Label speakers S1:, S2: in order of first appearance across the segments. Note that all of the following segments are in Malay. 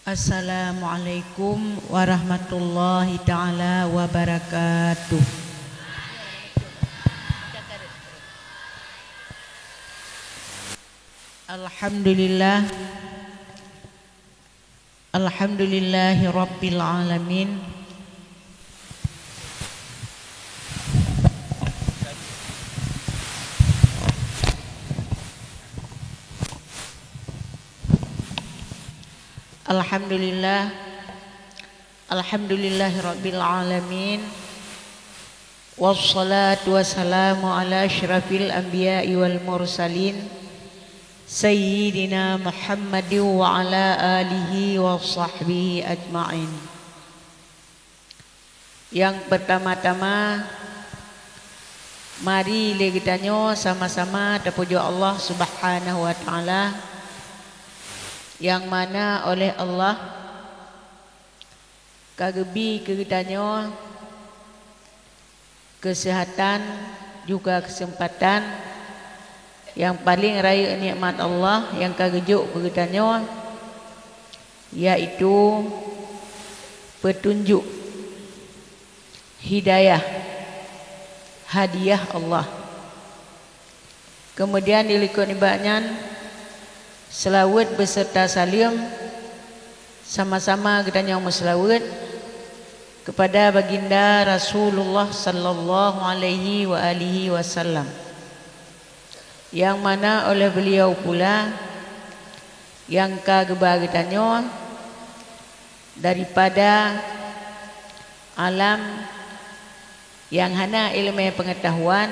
S1: Assalamualaikum warahmatullahi ta'ala wabarakatuh. Alhamdulillah, alhamdulillahi rabbil alamin. Alhamdulillah, alhamdulillahi rabbil alamin. Wassalatu wassalamu ala asyrafil anbiya'i wal mursalin Sayyidina Muhammadin wa ala alihi wa sahbihi ajma'in. Yang pertama-tama, mari kita sama-sama terpuji Allah Subhanahu wa ta'ala, yang mana oleh Allah kagebi kita kesehatan juga kesempatan yang paling raya nikmat Allah yang kagejuk kita yaitu petunjuk hidayah hadiah Allah. Kemudian dilikut ibaratnya selawat beserta salim sama-sama kita nyawa selawat kepada baginda Rasulullah sallallahu alaihi wa alihi wasallam, yang mana oleh beliau pula yang kageba kita nyawa daripada alam yang hana ilmu pengetahuan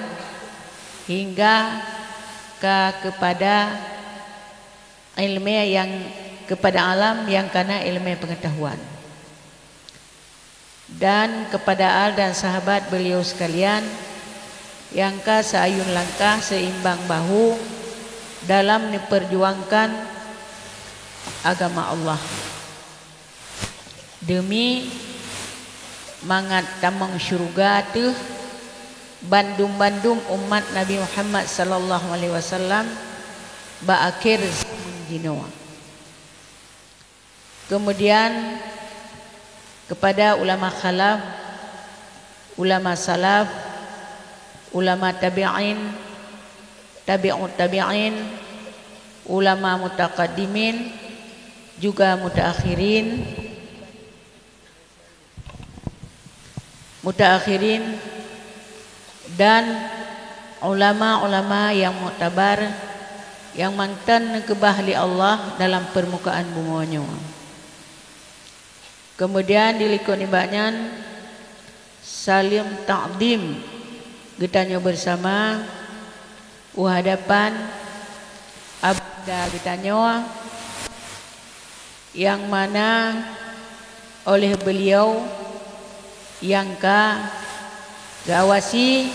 S1: hingga kepada ilmu yang kepada alam yang karena ilmu pengetahuan, dan kepada al dan sahabat beliau sekalian yang seayun langkah seimbang bahu dalam diperjuangkan agama Allah demi mangat tamang syurga tu bandum-bandum umat Nabi Muhammad sallallahu alaihi wasallam baakhir Jinoa. Kemudian kepada ulama khalaf, ulama salaf, ulama tabi'in, tabi'ut tabi'in, ulama mutaqaddimin, juga mutaakhirin dan ulama-ulama yang muktabar yang mantan kebahli Allah dalam permukaan bumanya. Kemudian dilikut ibadnya salim ta'zim getanya bersama hadapan abda getanya yang mana oleh beliau yang gawasi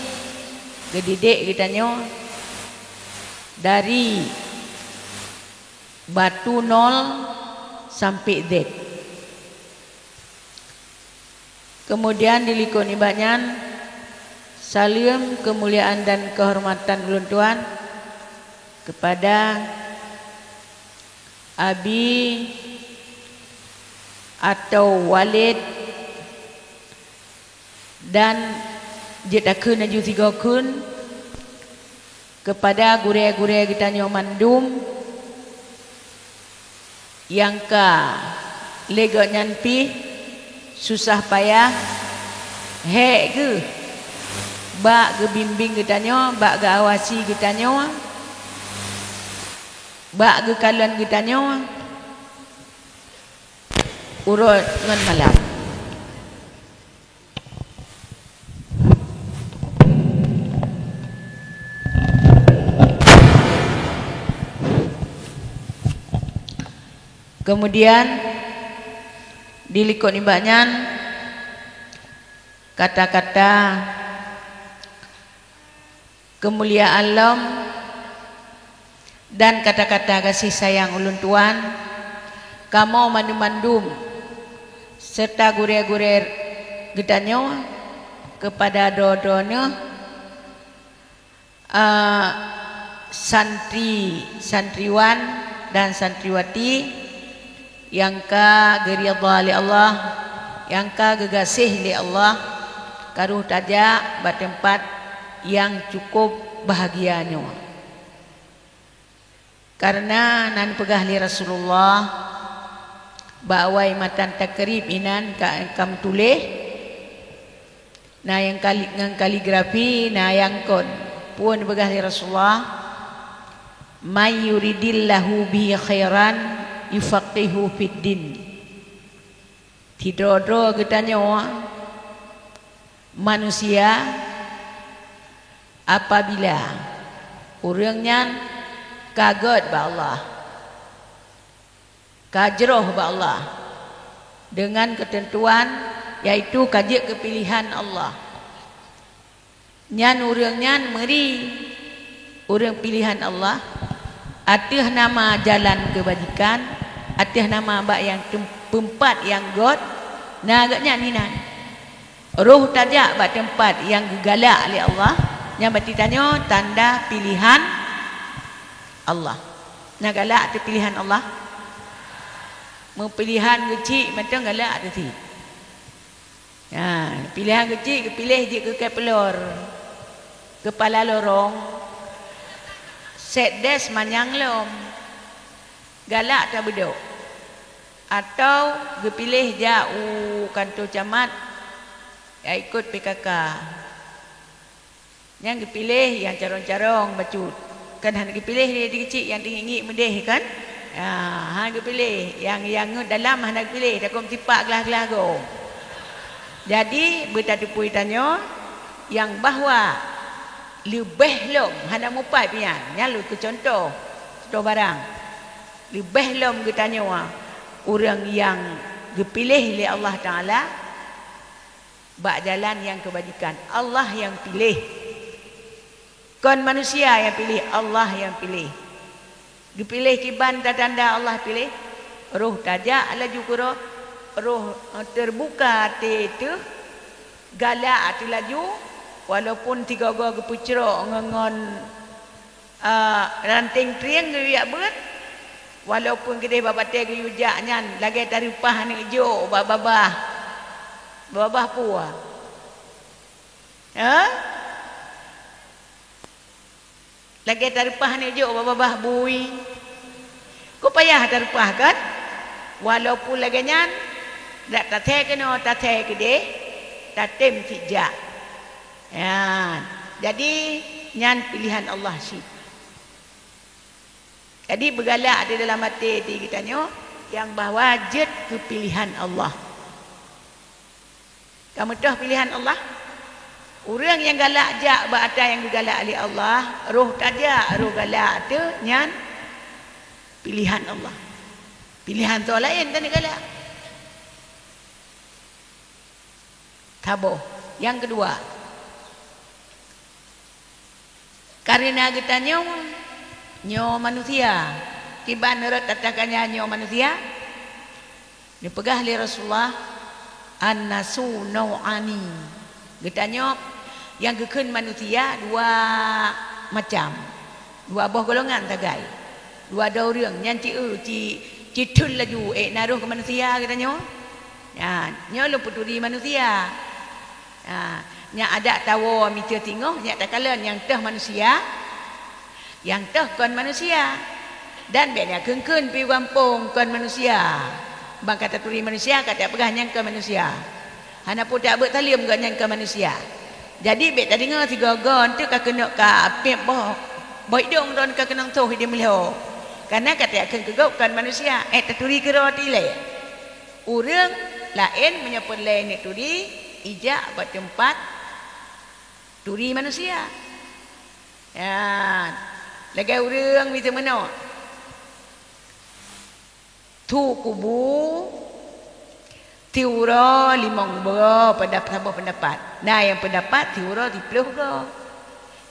S1: gedidik getanya dari batu 0 sampai Z. Kemudian dilikut ibadnya salim kemuliaan dan kehormatan ulun tuan kepada abi atau walid dan jetakun aju 3 kun kepada gure-gure kita mandum yang lego nyanpi susah payah he ke bak ke bimbing kita bak ke awasi kita bak ke kalan kita urut ngan malam. Kemudian dilikut ibadnya kata-kata kemuliaan alam dan kata-kata kasih sayang ulun tuan kamu mandum-mandum serta gure-gure gedanyo kepada dodonya santri, santriwan dan santriwati yang ka geridha li Allah, yang ka gegasih li Allah, karuh tajak ba tempat yang cukup bahagianya. Karena nan pegah li Rasulullah bawai matan takrib inan kam tulis na yang kaligrafi na yang kon pun pegah li Rasulullah may yuridillahu bihi khairan yufaqihu fid din. Tidodro getanya manusia apabila urangnya kaget ba Allah, kajroh ba Allah dengan ketentuan yaitu kaji kepilihan Allah. Nyan urangnya meri urang pilihan Allah, atih nama jalan kebajikan, atih nama ba yang tempat yang God, nah agaknya ninan. Roh tajak ba tempat yang gegalak oleh Allah, yang berarti tanya tanda pilihan Allah. Nah galak tu pilihan Allah. Mau pilihan kecil macam galak tu si. Ha, pilihan kecil pilih je ke kepelor. Kepala lorong. Set des manyang lom. Galak tak bedok. Atau gepilih jauh kantor camat ya ikut PKK. Yang gepilih yang carong-carong bacut. Kan hang gepilih dia kecil yang tinggi medeh kan? Ha, hang gepilih yang dalam hang gepilih tak kom tipak gelah-gelah go. Jadi bertadupui tanya yang bahwa lebih lom hang mupai pian. Nyalu ke contoh barang. Lebih lom getanya orang yang dipilih oleh Allah Ta'ala bak jalan yang kebajikan. Allah yang pilih. Kon manusia yang pilih, Allah yang pilih. Dipilih kiban tanda Allah pilih. Roh tajak laju kuro. Roh terbuka itu galak hati laju. Walaupun tiga gua kepucrok ngengon ranting triang geyak berat. Walaupun kedai babatai geyujak nyan lagi tarupah ni hijau babah puah. Ha? Lagi tarupah ni hijau babah bui. Kau payah tarupah kan? Walaupun lagi nyan tak tateh kena tateh kedai tatem tijak. Ya. Jadi nyan pilihan Allah sih. Jadi bergalak di dalam hati kita ni yang bahawa jed kepilihan Allah. Kamu tahu pilihan Allah? Orang yang galak jak berada yang digalak oleh Allah, roh tajak, roh galak tu nyan pilihan Allah. Pilihan tu lain tak galak. Taboh. Yang kedua, karena kita nyo manusia kiban nurut tatakannya nyo manusia dipegah oleh Rasulullah an-nasu nau'ani. Getanya yang gekun manusia dua macam, dua buah golongan tagai, dua ada orang yang ci tul laju naruh ke manusia getanya ya nyo lu puturi manusia ya nya ada tawo mitir tingoh nya takalan yang teh manusia yang teh kon manusia dan benya keun pi kampung kon manusia bang kata turi manusia kata pegah nyang ke manusia hana pun tak bet talium ke nyang ke manusia jadi bet tadi ngah tiga gon tu ka kena ka apep boy dong don ka kenang toh dia melho karena kata keun kegau kon manusia taturi ke roti le urang lain menyebut lain ni turi ijak buat tempat turi manusia ya lagi orang macam mana tu kubu tiura limang bera pada pendapat nah yang pendapat tiura 30 bera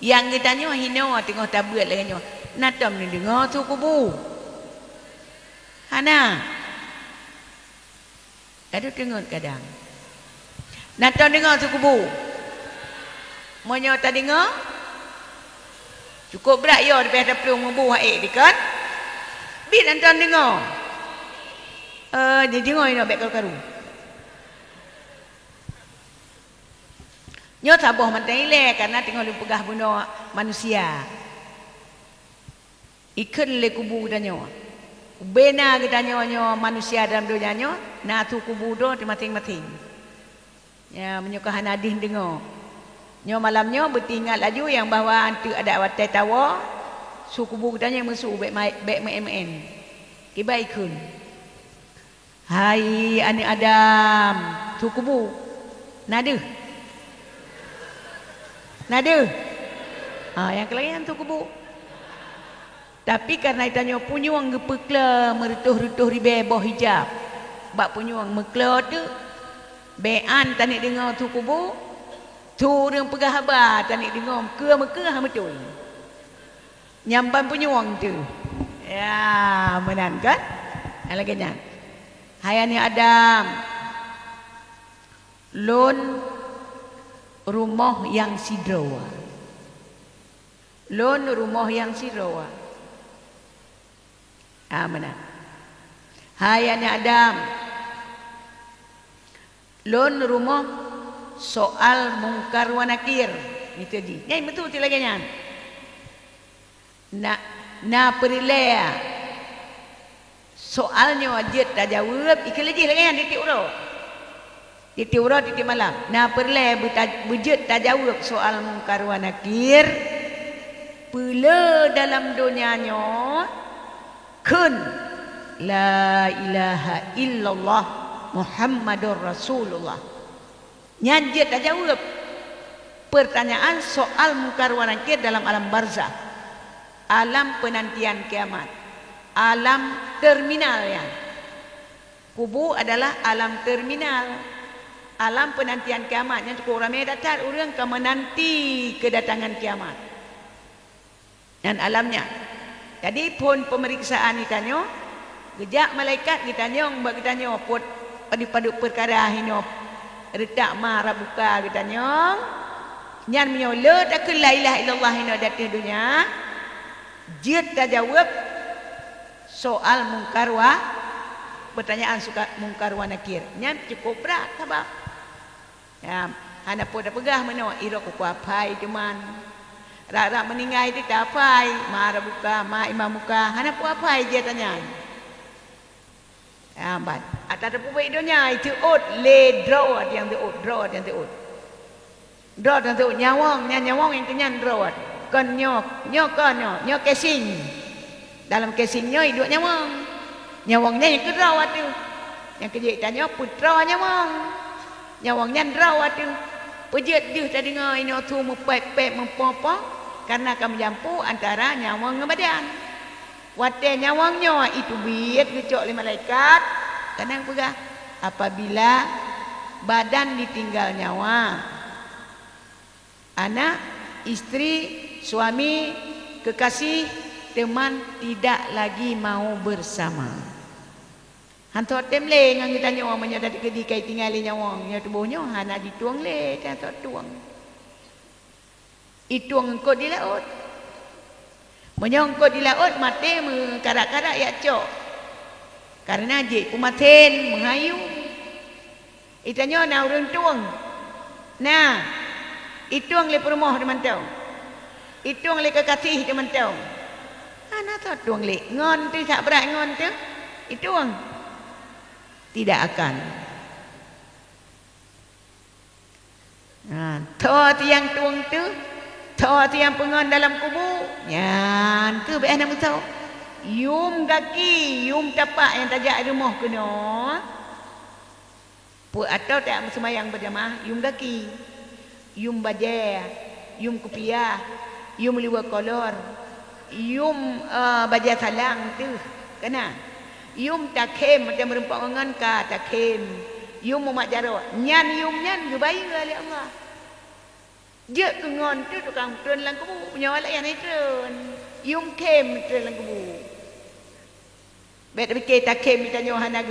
S1: yang kita tanya hino tengah tabut lagi nyo natam ni dengar tu kubu hana kadang tengok kadang natam dengar tu kubu monyo tak dengar cukup berat ya daripada pelung membuah dekat bi dan dengar Jadi ngoi no bek karu. Nyo taboh mantai le karena tinggal pegah bunuh manusia. Ikan le kubu dan nyo. Bena kita nyo manusia dalam dunia nyo, na tu kubu do di mating-mating. Ya menyukahan hadis dengar. Nyo malamnya bertinggal laju yang bahawa antu ada watai tawa, su kubu kita nyo musuh bek MN. Kibai kun. Hai ani Adam, tu kubu. Nada. Yang kelayan tu kubu. Tapi karena itanya punyuang gepekla merutuh-rutuh ribe bawah hijab. Bak punyuang mekla tu bean tanik dengar tu kubu. Tu orang pegah habar tanik dengar meka betul. Nyamban punyuang tu. Ya, menan kan? Lagi nyan. Hayani Adam. Lon rumah yang sidrawa. Lon rumah yang sidrawa. Mana? Hayani Adam. Lon rumah soal mungkar wa nakir. Ini tadi. Nyai betul ti lagi nyan. Na perilea. Soalnya wajib tak jawab. Ikan lagi lagi yang titik urut. Titik urut titik malam. Nah perle wajib tak jawab soal mungkar wa nakir. Pula dalam dunianya kun la ilaha illallah Muhammadur Rasulullah. Nyajit tak jawab pertanyaan soal mungkar wa nakir dalam alam barzah. Alam penantian kiamat. Alam terminal ya. Kubu adalah alam terminal. Alam penantian kiamatnya cukup ramai datang orang akan menanti kedatangan kiamat. Dan alamnya. Jadi pun pemeriksaan ditanya, gejak malaikat ditanya, mbak ditanya pun padu perkara ini retak marah buka ditanya. Nyan menyola tak ke la ilaha illallah ini ada di dunia. Jid tak jawab soal mungkar wa pertanyaan suka mungkar wa nakir. Nyan cukup berat sabab. Ya, hana pun dah pegah mana ira ku apai cuman. Rak meninggal itu tak apai, marah buka, ma imam buka, hana pun apai dia tanya. Ya, ban. Atas tu baik dunia itu ut le draw yang tu ut, draw yang tu ut. Draw yang tu nyawang yang tu nyan draw. Kon nyok casing. Dalam casingnya hidup nyawang. Nyawangnya yang kedua tu. Yang kejik tanya putra nyawang. Nyawangnya draw tu. Pejat dia tak dengar ini tu mepek-pek mempopo karena akan menjampu antara nyawang dengan badan. Watai nyawangnya itu biat gecok oleh malaikat. Kadang pegah apabila badan ditinggal nyawa. Anak, istri, suami, kekasih, teman tidak lagi mau bersama. Hantu tem le ngang kita nyawa menyo dari kedi kai tinggali nyawa nya tubuhnya hana dituang le hantu tuang. Ituang engkau di laut. Menyongko di laut mati karak-karak ya cok. Karena je kumaten mengayu. Itanya na urang tuang. Nah, ituang le permoh teman tau. Ituang le kekasih teman tau. Ana tu tuang le ngon tu tak berat ngon tu. Ituang tidak akan. Toh tiang tuang tu, toh tiang pengon dalam kubu. Yan tu be anak tahu. Yum kaki, yum tapak yang tajak rumah kena. Pu atau tak sembahyang berjamaah, yum kaki. Yum bajer, yum kupiah, yum liwa kolor, yum bajer salang tu. Kena. Yum takem macam merempak ngan ka takem. Yum mak jaro. Nyan yum nyan gebai oleh Allah. Dia kengon tu tukang tren lang kubu punya walak yang tren. Yum kem tren lang kubu. Bet fikir takem ditanya hana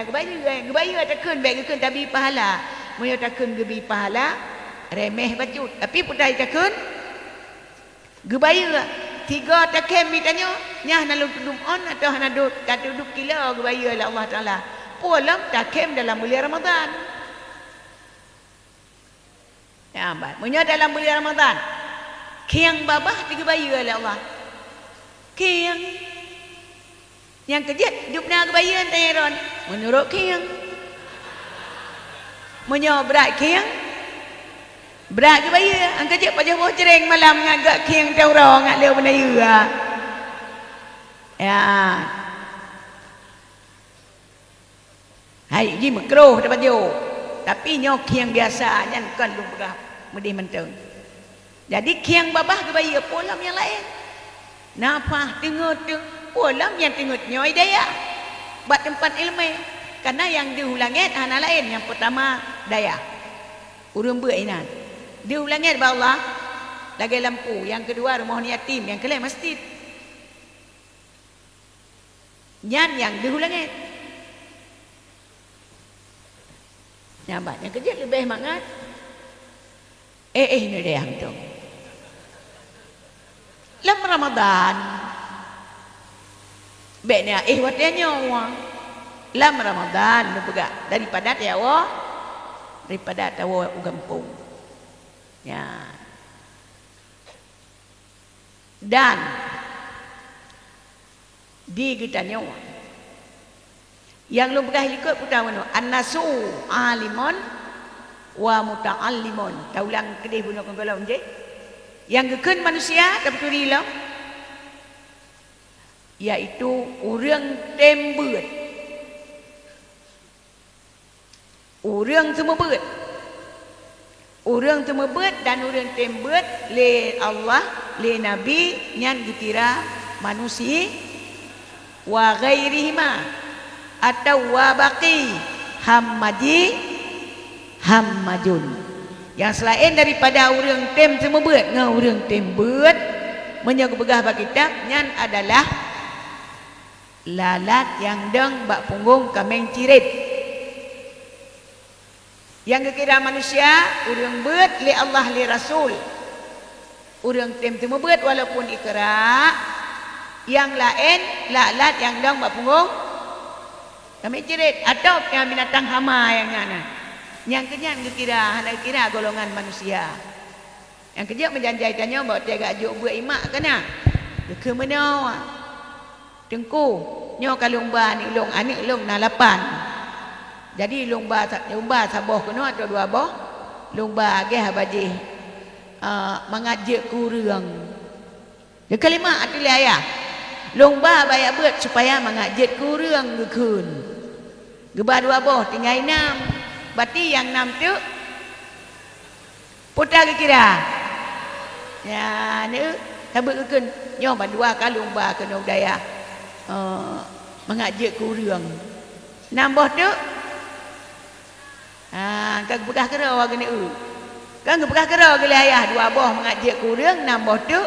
S1: gebai takun bet gekun tabi pahala. Moyo takun gebi pahala remeh bacut. Tapi putai takun gebai tiga takem ditanya nyah na duduk on atau hana duduk kata duduk kila gebaya oleh Allah Taala pulang takem dalam bulan Ramadan. Ya, punya dalam bulan Ramadan. Kiang babah digebaya oleh Allah. Kiang yang kejat dupna gebaya teron menurut kiang. Menyo berat kiang. Berat gebaya ang kejat pajah boh cereng malam ngagak kiang taurang ngak leu benaya. Ya. Hai ji makruh dapat jo. Tapi nyo kiang biasa nyan kan lu begah medih menteng. Jadi kiang babah gebaya polam yang lain. Napa tengok tu polam yang tengok nyo daya. Buat tempat ilmu. Karena yang diulangit hana lain. Yang pertama daya. Urang berinan. Diulangit ba Allah lagi lampu. Yang kedua rumah yatim. Yang kelima masjid. Nyan yang diulangit. Nyambat yang kerja lebih mangat. Ini dia yang tu. Lam Ramadan. Beknya watnya wang. Lam Ramadan lu pegak daripada dia wa daripada tawa ugampung. Ya. Dan di kita nyawa yang lu pegah ikut putawana an-nasu alimun wa muta'allimun. Taulang kedih bunuh kongkolom je. Yang gekun manusia dapat turilah yaitu urang tembut. Urang temebut. Urang temebut dan urang tembut le Allah, le Nabi nyan ditira manusia wa ghairihima atau wa baqi hammadun. Yang selain daripada urang tem temebut ngau urang tembut menjaga begah bak kitab nyan adalah lalat yang deng bak punggung kameng cirit. Yang kekira manusia urang beut li Allah li Rasul. Urang tem temebut walaupun ikra. Yang lain lalat yang deng bak punggung kameng cirit atau yang binatang hama yang ngana. Yang kenyan kira hendak kira golongan manusia. Yang kerja menjanjai tanya bahawa dia gajuk buat imak kena. Ke mana? Tengku. Nyo kalau lomba ni long anik long na 8. Jadi lomba saboh kena atau 2 boh. Lomba ge habaji mengajak kurang. Dia kalimat atulah ayah. Lomba bayar buat supaya mengajak kurang gekun. Geba 2 boh tinggal 6. Berarti yang 6 tu putar ke kira. Ya, ni sabut ke nyo ba 2 kali lomba kena budaya. Mengajak kurang. 6 boh tu kan bekah kera wa gini kan bekah kera gele ayah 2 boh mengajak kurang 6 boh tu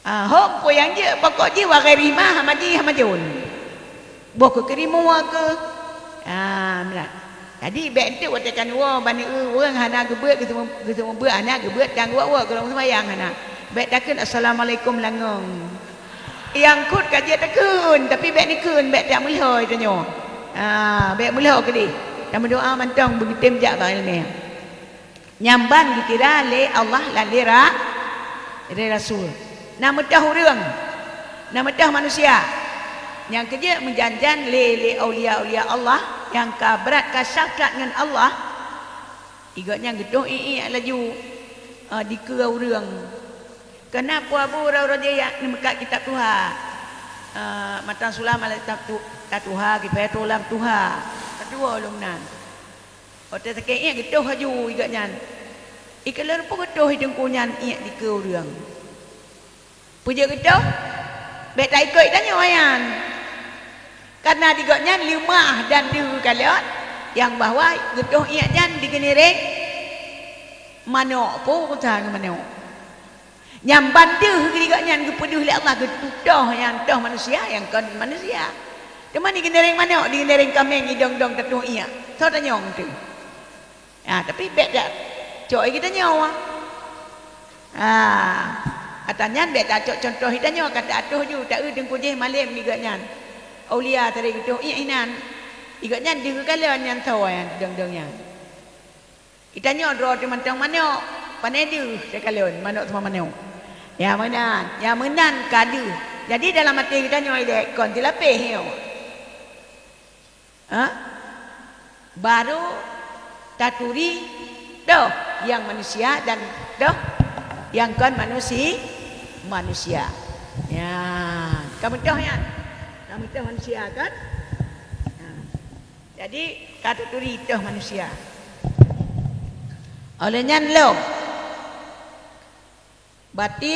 S1: hok po yang je pokok je wa ghairima hamajun. Boh ke kerimu ke jadi baik tu watakan wa bani orang hana gebeut ketemu beut anak gebeut dan wa kalau sembahyang hana baik takun assalamualaikum langong yang kut kaji takun tapi baik ni kun baik tak mulai tanya baik mulai ke di dan berdoa mantong begitu jak bang ni nyamban dikira le Allah lan le Rasul nama dah orang nama dah manusia yang kerja menjanjan le aulia Allah yang kabrat kasafkat dengan Allah igaknya gedoh laju dikira urang kenapa Abu Radiyah ni mekat kitab Tuhan matan sulam ala kitab Tuhan kita tolam Tuhan kedua lumnan otak sakit gedoh haju igaknya ikalan pun gedoh dengkunyan dikira urang puja gedoh baik tak ikut tanya wayan. Karena digotnya 5 dan 2 kalian yang bahwa gedoh ia jan digenering manok pun kata manok. Nyamban deh digotnya gepeduh li Allah getudah yang dah manusia yang kan manusia. Cuma digenering manok digenering kambing idong-dong tetuh ia. So tanya tu. Tapi bet dak cok kita nyawa. Katanya bet tak cok contoh kita nyawa kata atuh ju tak dengku je malam digotnya. aulia tadi gitu inan igaknya di kalian yang tahu yang deng-dengnya itanya draw teman tang mana panedu sekalian manuk sama manuk ya menan kadu jadi dalam hati kita nyoy dek kon tilapeh yo baru taturi doh yang manusia dan doh yang kan manusia ya kamu tahu ya kamu tahu manusia kan jadi taturi doh manusia olehnya lo berarti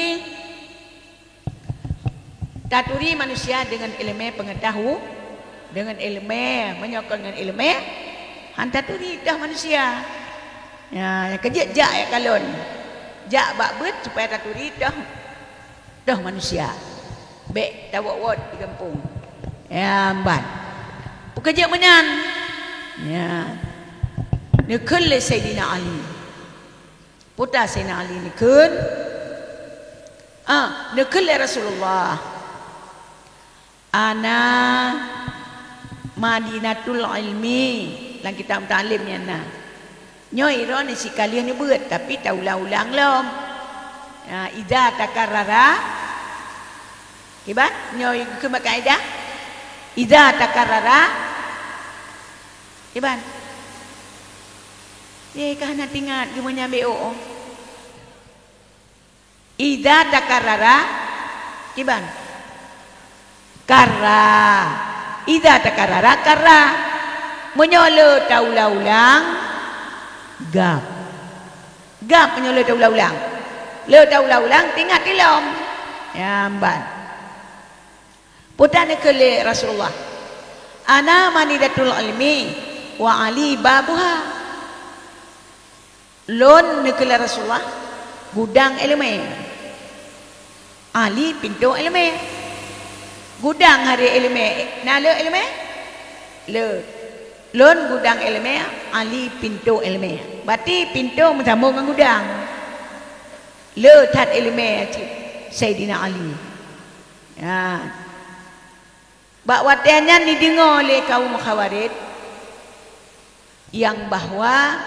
S1: taturi manusia dengan ilmu pengetahuan dengan ilmu menyokong dengan ilmu hantar taturi dah manusia ya kejak jak ya kalon jak bak bet supaya taturi dah manusia bek tawak di kampung ya amban pekerja menan ya nekul le Sayyidina Ali putra Sayyidina Ali nekul nekul le Rasulullah ana Madinatul Ilmi lang kita mutalimnya na nyoy ron si kalian ni beut tapi tak ulang-ulang lom idza takarrara kibat nyoy ke kaidah idza takarrara kibat kahana tingat gimana beo idza takarrara kibat karra idza takarrara karra menyolo taulah-ulang gap menyolo taulah-ulang le taulah-ulang tingat ilom ya amban putane kele Rasulullah ana manidatul ilmi wa ali babuha lon nekele Rasulullah gudang ilmu ali pintu ilmu gudang hari ilmu nalo ilmu le lon gudang ilmu ali pintu ilmu berarti pintu bersambung dengan gudang le tat ilmu Sayyidina Ali ya bak watiannya didengar oleh kaum Khawarij yang bahwa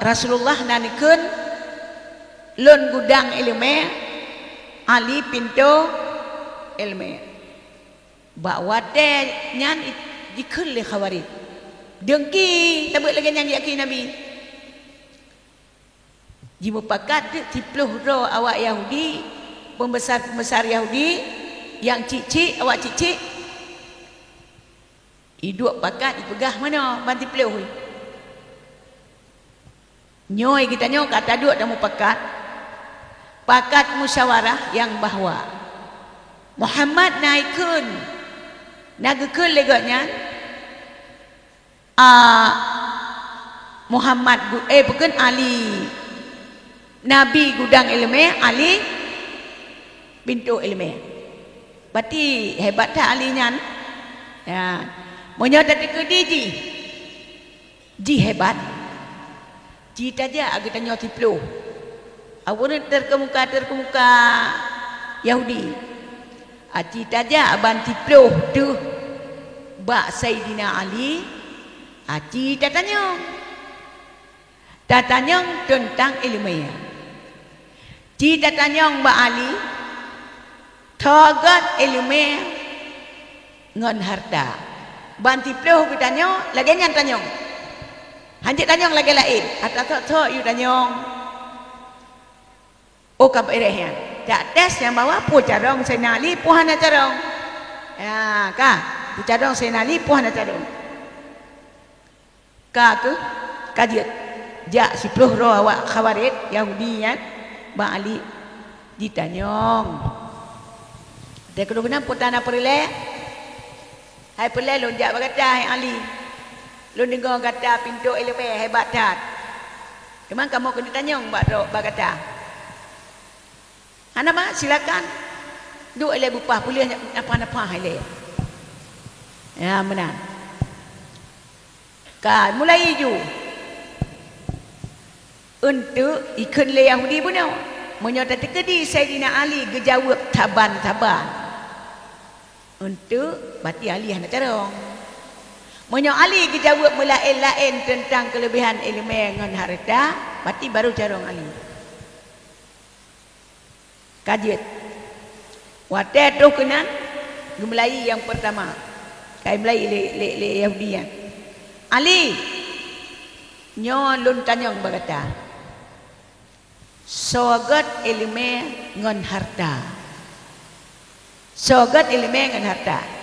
S1: Rasulullah nanikun lon gudang ilmu Ali pintu ilmu bahawa dia nyan dikul le Khawarij dengki tabuk lagi yang yakin Nabi jimu pakat tipluh ro awak Yahudi pembesar Yahudi yang cicik awak cicik hidup pakat dipegah mana banti pluh nyoy kita nyoy kata duk damu pakat musyawarah yang bahwa Muhammad naikun nagekun leganya Muhammad bukan Ali Nabi gudang ilmu Ali pintu ilmu berarti hebat tak Ali nyan ya menyata ke ji hebat ji saja agak tanya tiplu awalnya terkemuka Yahudi aci saja abang tiplu tu bak Sayyidina Ali aci tatanya tentang ilmu Cita tanyong ba Ali Tagat ilmu ngon harta banti pluh bitanyo lagi nyan tanyong hanjit tanyong lagi lain atau yu tanyong kap erehnya tak tes yang bawa pu carong senali puhana carong ya ka pu carong senali puhana carong ka ke kajiat ja si pluh ro awak Khawarij Yahudi ya Bang Ali ditanyong dia kena putana perile hai perile lonjak berkata hai Ali lu dengar kata pintu ilmu hebat tak memang kamu kena tanyong berkata ana mak silakan duk ile bupah boleh apa-apa ile ya benar kan mulai ju untuk ikut le Yahudi pun menyatakan di Sayyidina Ali gejawab taban untuk bati Ali nak carong. Munyo Ali dijawab melain-lain tentang kelebihan ilmu dengan harta, bati baru carong Ali. Kajian. Wadah tu kenan Melayu yang pertama. Kai Melayu le Yahudian. Ali nyo lun tanyong berkata, sogat ilmu ngon harta. Sogat ilmu ngon harta.